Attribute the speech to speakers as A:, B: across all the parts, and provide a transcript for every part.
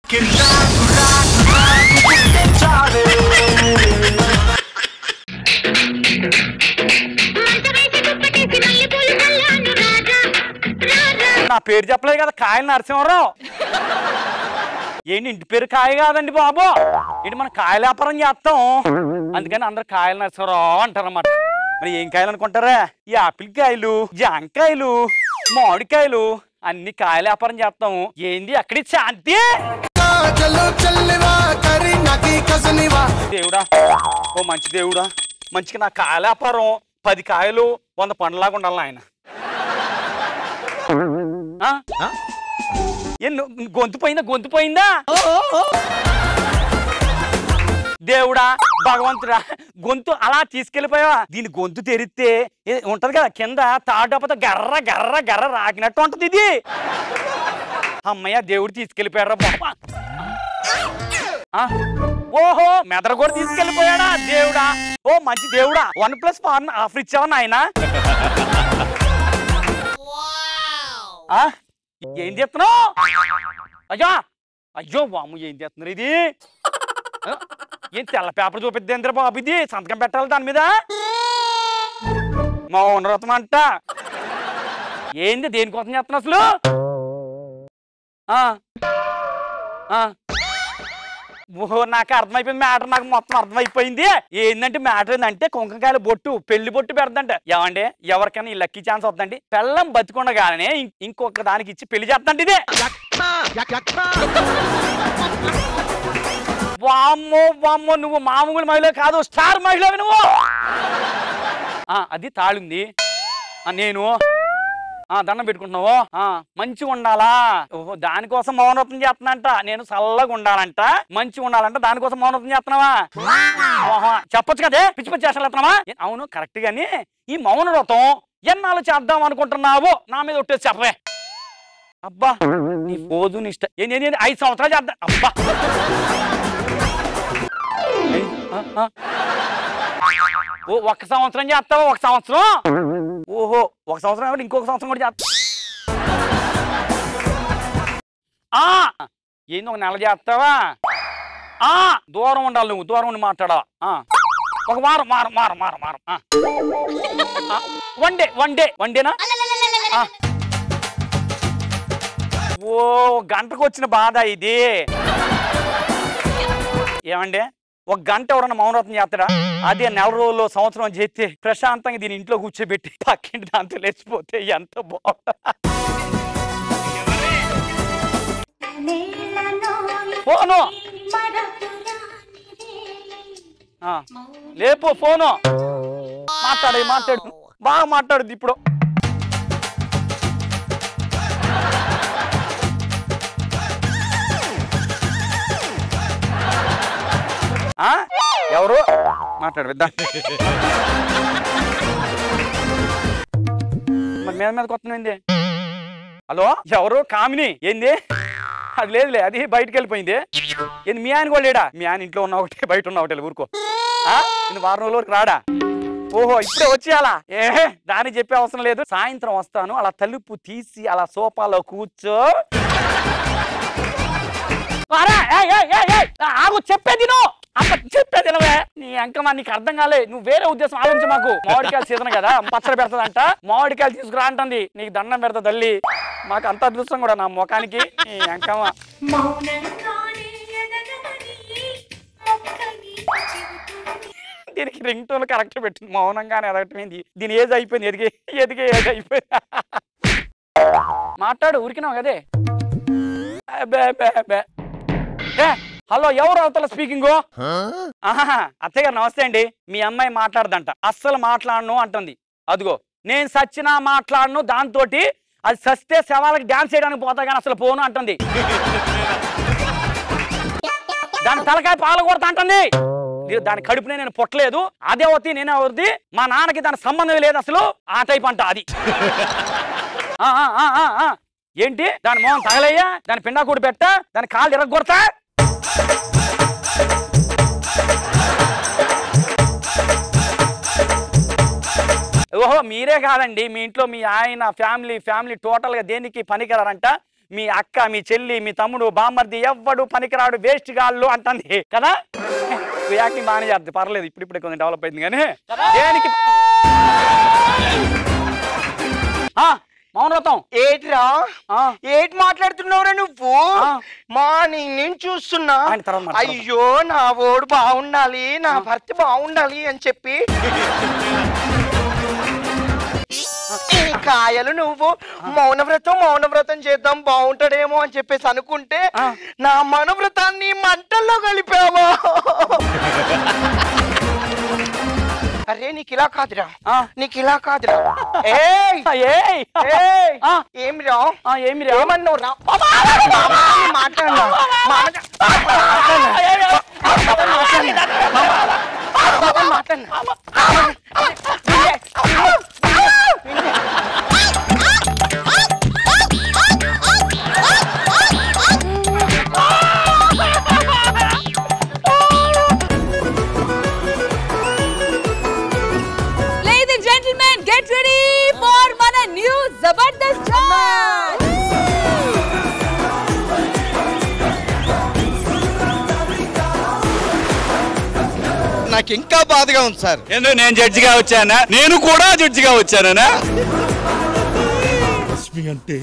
A: నా పేరు చెప్పలేదు కదా, కాయల నరసింహరావు. ఏంటి ఇంటి పేరు కాయ కాదండి బాబు, ఏంటి మనం కాయల వ్యాపారం చేస్తాం, అందుకని అందరు కాయల నరసింహరావు అంటారు అన్నమాట. మరి ఏం కాయలు అనుకుంటారా? ఈ ఆపిల్ కాయలు, జాంకాయలు, మామిడికాయలు అన్ని కాయల వ్యాపారం చేస్తాము. ఏంది అక్కడి శాంతి? దేవుడా, ఓ మంచి దేవుడా, మంచిగా నా కాయల వ్యాపారం 10 కాయలు 100 పండ్లలాగా ఉండాలి ఆయన. గొంతు పోయిందా? దేవుడా, భగవంతుడా, గొంతు అలా తీసుకెళ్ళిపోయావా? దీని గొంతు తెరిస్తే ఉంటది కదా కింద తాడపతో గర్ర గర్ర గర్ర రాకినట్టు ఉంటది ఇది. అమ్మయ్య, దేవుడు తీసుకెళ్ళిపోయారా బాబా. ఓహో, మెదడు కూడా తీసుకెళ్ళిపోయాడా దేవుడా? ఓ మంచి దేవుడా, 1+4 ఆఫర్ ఇచ్చావా నాయన? ఏం చేస్తున్నావు? అయ్యో వాము, ఏం చేస్తున్నారు ఇది? ఏం తెల్ల పేపర్ చూపిద్దేంద్ర బాబు, ఇది సంతకం పెట్టాలి దాని మీద. మౌనవ్రతం అంట. ఏంది, దేనికోసం చేస్తున్నా అసలు? ఓహో, నాకు అర్థమైపోయింది మ్యాటర్, నాకు మొత్తం అర్థమైపోయింది. ఏంటంటే మ్యాటర్ ఏంటంటే కుంకకాయల బొట్టు, పెళ్లి బొట్టు పెడదంట. ఏమండి, ఎవరికైనా ఈ లక్కీ ఛాన్స్ వద్దండి, పెళ్ళం బతికుండగానే ఇంకొక దానికి ఇచ్చి పెళ్లి చేద్దండి ఇదే. వామ్మో వామ్మో, నువ్వు మామూలు మహిళ కాదు, స్టార్ మహిళవి నువ్వు. అది తాళుంది. నేను దండం పెట్టుకుంటున్నావు, మంచిగా ఉండాలా? ఓహో, దానికోసం మౌనవ్రతం చేస్తున్నంట. నేను చల్లగా ఉండాలంట, మంచిగా ఉండాలంట, దానికోసం మౌనవ్రతం చేస్తున్నావా? చెప్పొచ్చు కదే, పిచ్చి పిచ్చి చేష్టలు ఎత్తున్నావా? అవును కరెక్ట్ గాని ఈ మౌనవ్రతం ఎన్నాళ్ళు చేద్దాం అనుకుంటున్నావు? నా మీద ఒట్టేసి చెప్పవే. అబ్బా, నీ పోదు నీ ఇష్టం. 5 సంవత్సరాలు చేద్దాం. అబ్బా, ఓ 1 సంవత్సరం చేస్తావా? 1 సంవత్సరం? ఓహో, 1 సంవత్సరం కాబట్టి ఇంకొక సంవత్సరం కూడా చేస్తా. ఏంది, 1 నెల చేస్తావా? దూరం ఉండాలి, నువ్వు దూరం ఉండి మాట్లాడావా? ఒక వారం వారం వారం వారం వారం వన్డేనా? ఓ, గంటకు వచ్చిన బాధ ఇది. ఏమండి, 1 గంట ఎవరన్నా మౌనవ్రతం చేస్తాడా? అదే 4 రోజుల్లో సంవత్సరం చేస్తే ప్రశాంతంగా దీని ఇంట్లో కూర్చోబెట్టి పక్కింటి దాంతో లేచిపోతే ఎంత బాగుంటుంది. ఫోను లేపు, ఫోను మాట్లాడు, బాగా మాట్లాడుద్ది ఇప్పుడు. ఎవరు మాట్లాడవిద్దా? మీద మీద కొత్తమైంది. హలో, ఎవరు? కామిని. ఏంది? అది లేదులే, అది బయటకు వెళ్ళిపోయింది. ఏంది, మీ ఆయన కూడా లేడా? మీ ఆయన ఇంట్లో ఉన్న ఒకటే, బయట ఉన్న ఒకటే, ఊరుకో. నేను 4 రోజుల వరకు రాడా? ఓహో, ఇప్పుడే వచ్చేయాలా? దానికి చెప్పే అవసరం లేదు, సాయంత్రం వస్తాను. అలా తలుపు తీసి అలా సోఫాలో కూర్చో. ఆగు, చెప్పేది నువ్వు, చెప్పేది నువ్వే. నీ అంకమా, నీకు అర్థం కాలే. నువ్వు వేరే ఉద్దేశం ఆలోచించి. మాకు మామిడికాయలు సీజన్ కదా, పచ్చడి పెడతాదంట, మామిడికాయలు తీసుకురా అంటుంది. నీకు దండం పెడతా తల్లి, మాకు అంత అదృష్టం కూడా నా ముఖానికి. నీ అంకమా, దీనికి రింగ్ టోన్ కరెక్ట్ పెట్టింది. మౌనంగానే ఎదగటమైంది. దీని ఏజ్ అయిపోయింది, ఎదిగే ఏజ్ అయిపోయింది. మాట్లాడు, ఊరికినావు కదే. హలో, ఎవరు అవతల స్పీకింగ్? అత్తయ్య గారు నమస్తే అండి. మీ అమ్మాయి మాట్లాడదంట, అస్సలు మాట్లాడను అంటుంది. అదిగో, నేను సచ్చినా మాట్లాడను, దాంతో అది సస్తే శవాలకి డాన్స్ చేయడానికి పోతా కానీ అసలు పోను అంటుంది. దాని తలకాయ పాల కొడతా అంటుంది. దాని కడుపునే నేను పుట్టలేదు, అదే అవుతుంది నేనే అవుతుంది, మా నాన్నకి దాని సంబంధం లేదు అసలు, ఆ టైప్ అంట అది. ఏంటి, దాని మొహం తగలయ్యా, దాని పిండా కూడా పెట్టా, దాని కాళ్ళు ఇరగొడతా. ఓహో, మీరే కాదండి, మీ ఇంట్లో మీ ఆయన ఫ్యామిలీ టోటల్ గా దేనికి పనికిరారంట. మీ అక్క మీ చెల్లి మీ తమ్ముడు బామ్మర్ది ఎవ్వడు పనికిరాడు వేస్ట్ గాళ్ళు అంటుంది కదా. యాక్టింగ్ బాగానే చేద్ది, పర్లేదు, ఇప్పుడిప్పుడే కొంచెం డెవలప్ అయింది. కానీ దేనికి మౌనవ్రతం
B: ఏట్రా ఏటి మాట్లాడుతున్నావురా నువ్వు? మార్నింగ్ నేను చూస్తున్నా. అయ్యో నా ఓడు బాగుండాలి, నా భర్త బాగుండాలి అని చెప్పి కాయలు నువ్వు మౌనవ్రతం చేద్దాం బాగుంటాడేమో అని చెప్పేసి అనుకుంటే నా మనవ్రతాన్ని మంటల్లో కలిపావా? అరే నీకు ఇలా కాదురా, నీకు ఇలా కాదురా. ఏమిరా ఏమన్నావు రా? మాట్లాడినా
C: నాకు ఇంకా బాధగా ఉంది సార్.
D: ఎందుకు నేను జడ్జిగా వచ్చానా? నేను కూడా జడ్జిగా వచ్చానా?
C: అంటే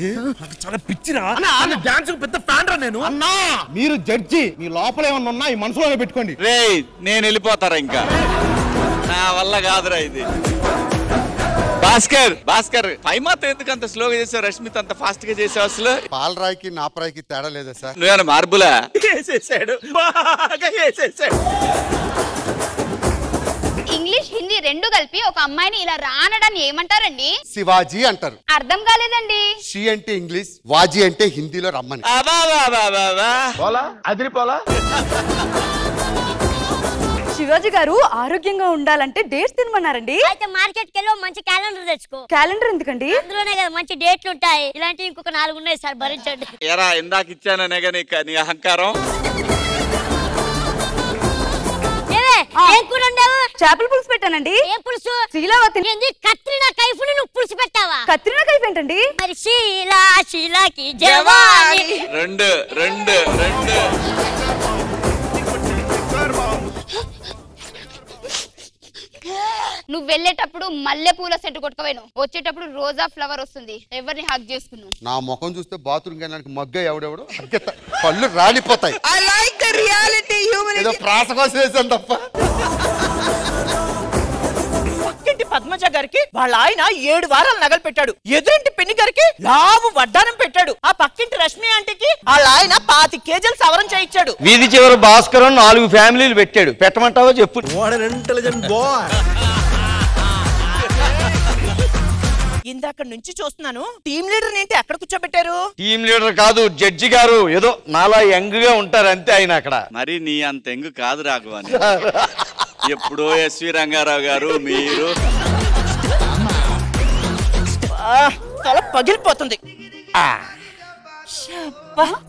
C: చాలా పిచ్చిరా డాన్స్ పెద్ద ఫ్యాన్ రా నేను. అన్నా మీరు జడ్జి, మీ లోపల ఏమన్నా ఉన్నా ఈ మనసులోనే పెట్టుకోండి.
D: రే నేను వెళ్ళిపోతారా, ఇంకా నా వల్ల కాదురా ఇది. భాస్కర్ పై మాత్రం ఎందుకు అంత స్లోగా చేసావు, రష్మిత అంత ఫాస్ట్ గా చేసావు? అసలు
C: పాలరాయికి నాపరాయికి తేడా లేదా సార్?
D: నువ్వేనా మార్బులా?
E: ఇంగ్లీష్ హిందీ రెండు కలిపి ఒక అమ్మాయిని ఇలా రానడాన్ని ఏమంటారండి?
C: శివాజీ అంటారు.
E: అర్థం కాలేదండి.
C: షీ అంటే ఇంగ్లీష్, వాజీ అంటే హిందీలో రమ్మని.
F: శివాజీ గారు ఆరోగ్యంగా ఉండాలంటే డేట్స్ తినమన్నారండి.
G: అయితే మార్కెట్ కి వెళ్ళి మంచి క్యాలెండర్ తెచ్చుకో.
F: క్యాలెండర్ ఎందుకండి?
G: అందులోనే కదా మంచి డేట్లు ఉంటాయి. ఇలాంటివి ఇంకొక 4 ఉన్నాయి సార్, భరించండి.
D: ఎరా ఇందాక ఇచ్చాననే నీ అహంకారం.
F: చేపల పులుసు పెట్టానండి.
G: ఏ పులుసు?
F: శీలావతి.
G: కత్రినా కైఫ్ నువ్వు పులుసు పెట్టావా?
F: కత్రినా కైఫ్ ఏంటండి?
G: మరి షీలాకి జవాని.
D: రెండు
E: నువ్వు వెళ్ళేటప్పుడు మల్లె పూల సెంటు కొట్టుకోవేను, వచ్చేటప్పుడు రోజా ఫ్లవర్ వస్తుంది. ఎవరిని హగ్ చేసుకున్నావు?
C: నా ముఖం చూస్తే బాత్రూమ్ వెళ్ళడానికి మగ్గ ఎవడెవడు పళ్ళు రాలిపోతాయి. ఏదో ప్రాస కోసం వేసాను తప్ప.
B: పక్కింటి పద్మజ గారికి వాళ్ళ ఆయన 7 వారాలు నగలు పెట్టాడు. ఎదురింటి పెన్ని గారికి లావు వడ్డానం పెట్టాడు. ఆ పక్కింటి రష్మి ఆంటీకి వాళ్ళ ఆయన 25 కేజీలు సవరం చేయించాడు.
H: వీధి చివరి భాస్కరం 4 ఫ్యామిలీలు పెట్టాడు. పెట్టమంటావో చెప్పు.
B: ఇందాక నుంచి చూస్తున్నాను, టీమ్ లీడర్ ఏంటి అక్కడ కూర్చోబెట్టారు?
H: టీమ్ లీడర్ కాదు, జడ్జి గారు. ఏదో నాలా యంగ్ గా ఉంటారు అంతే ఆయన అక్కడ.
D: మరి నీ అంత ఎంగు కాదు రాఘవాని. ఎప్పుడో ఎస్వి రంగారావు గారు మీరు.
B: తల పగిలిపోతుంది.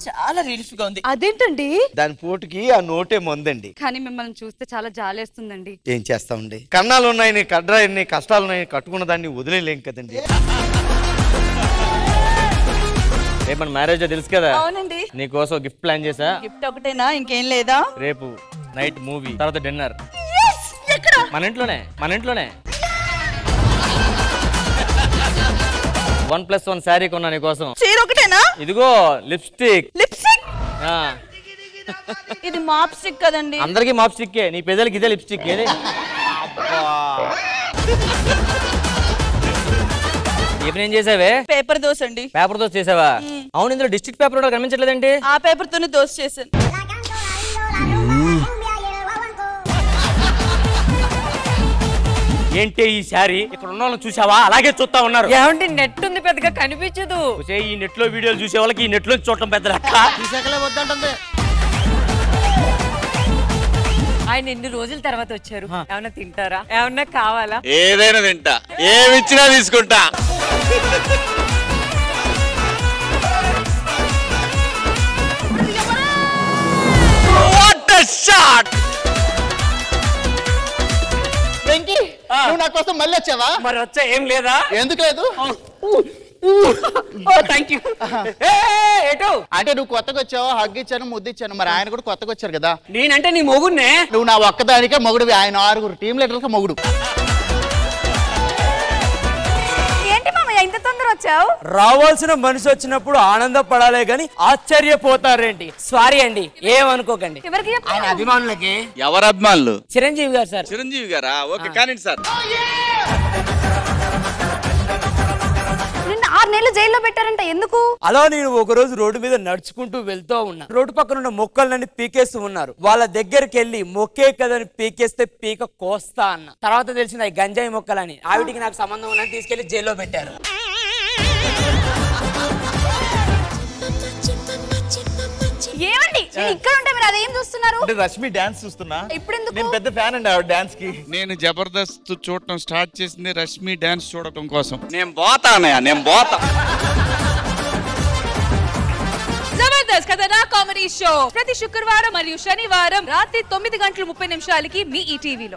B: చాలా రిలీఫ్ గా ఉంది.
F: అదేంటండి?
H: దాని పోటుకి ఆ నోటే మందండి.
F: కానీ మిమ్మల్ని చూస్తే చాలా జాలేస్తుందండి.
H: ఏం చేస్తామండి, కన్నాలు ఉన్నాయని కడ్రాయన్ని కష్టాలు ఉన్నాయని కట్టుకున్న దాన్ని వదిలేలేం కదండి. రేపు మన మ్యారేజ్ తెలుసు కదా.
F: అవునండి.
H: నీకోసం గిఫ్ట్ ప్లాన్ చేసా.
F: గిఫ్ట్ ఒకటేనా, ఇంకేం లేదా?
H: రేపు నైట్ మూవీ, తర్వాత డిన్నర్. మన ఇంట్లోనే 1+1 శారీ కొన్నా నీకోసం.
F: చీర ఒకటేనా?
H: ఇదిగో లిప్స్టిక్.
F: ఇది మాప్ స్టిక్ కదండి.
H: అందరికి మాప్ స్టిక్. నీ పెదలకి ఇదే లిప్స్టిక్. ఏది ఏం చేసావే?
F: పేపర్ దోశ అండి.
H: పేపర్ దోశ చేసావా? అవును, ఇందులో డిస్ట్రిక్ట్ పేపర్ కనిపించలేదండి.
F: ఆ పేపర్ తోనే దోశ చేశాను.
A: ఏంటి ఈ శారీ? ఇక్కడ ఉన్న వాళ్ళని చూసావా? అలాగే చూస్తా ఉన్నారు.
F: ఏమంటే నెట్ ఉంది, పెద్దగా కనిపించదు.
A: ఈ నెట్ లో వీడియోలు చూసే వాళ్ళకి ఈ నెట్ లో చూడటం పెద్ద లెక్క.
F: ఆయన ఎన్ని రోజుల తర్వాత వచ్చారు. ఏమన్నా తింటారా? ఏమన్నా కావాలా?
D: ఏదైనా తింటా, ఏమిచ్చినా తీసుకుంటా. What a shot!
C: వెంకీ, నువ్వు నా కోసం మళ్ళీ వచ్చావా?
A: మరి వచ్చా ఏం లేదా?
C: ఎందుకు లేదు?
B: Thank you.
A: ఏటో
B: అంటే నువ్వు కొత్తగా వచ్చావు, హగ్ ఇచ్చాను, ముద్దు ఇచ్చాను. మరి ఆయన కూడా కొత్తగా వచ్చారు కదా.
A: నేనంటే నీ మొగుడినే.
B: నువ్వు నా ఒక్కదానికే మొగుడువి, ఆయన 6 టీం లీడర్లకి మొగుడు.
E: ఏంటి మామయ్య ఇంత తొందర వచ్చావు?
I: రావాల్సిన మనిషి వచ్చినప్పుడు ఆనందపడాలే గాని ఆశ్చర్యపోతారేంటి? సారీ అండి, ఏమనుకోకండి.
E: ఎవరికి
I: ఆయన అభిమానులకి.
D: ఎవరు అభిమానులు?
I: చిరంజీవి గారు సార్.
D: చిరంజీవి గారా? ఓకే కానీ సార్.
E: నిన్న 6 నెలలు జైల్లో పెట్టారంట, ఎందుకు?
I: అలా నేను ఒక రోజు రోడ్డు మీద నడుచుకుంటూ వెళ్తూ ఉన్నా. రోడ్డు పక్కన ఉన్న మొక్కలన్నీ పీకేస్తూ ఉన్నారు. వాళ్ళ దగ్గరికి వెళ్ళి మొక్కే కదని పీకేస్తే పీక కోస్తా అన్న. తర్వాత తెలిసింది అవి గంజాయి మొక్కలని. ఆవిటికి నాకు సంబంధం ఉన్నది తీసుకెళ్లి జైల్లో పెట్టారు.
E: ఏమండి నేను ఇక్కడ ఉంటే మీరు అదేం చూస్తున్నారు?
H: అంటే రష్మి డాన్స్ చూస్తున్నా.
E: ఇప్పుడు ఎందుకు?
H: నేను పెద్ద ఫ్యాన్ అండి ఆవిడ డాన్స్ కి.
D: నేను జబర్దస్త్ చూడటం స్టార్ట్ చేసింది రష్మి డాన్స్ చూడటం కోసం. నేను పోతానయ్యా, నేను పోతా.
F: జబర్దస్త్ కథనా కామెడీ షో ప్రతి శుక్రవారం మరియు శనివారం రాత్రి 9:30 మీ ఈటీవీలో.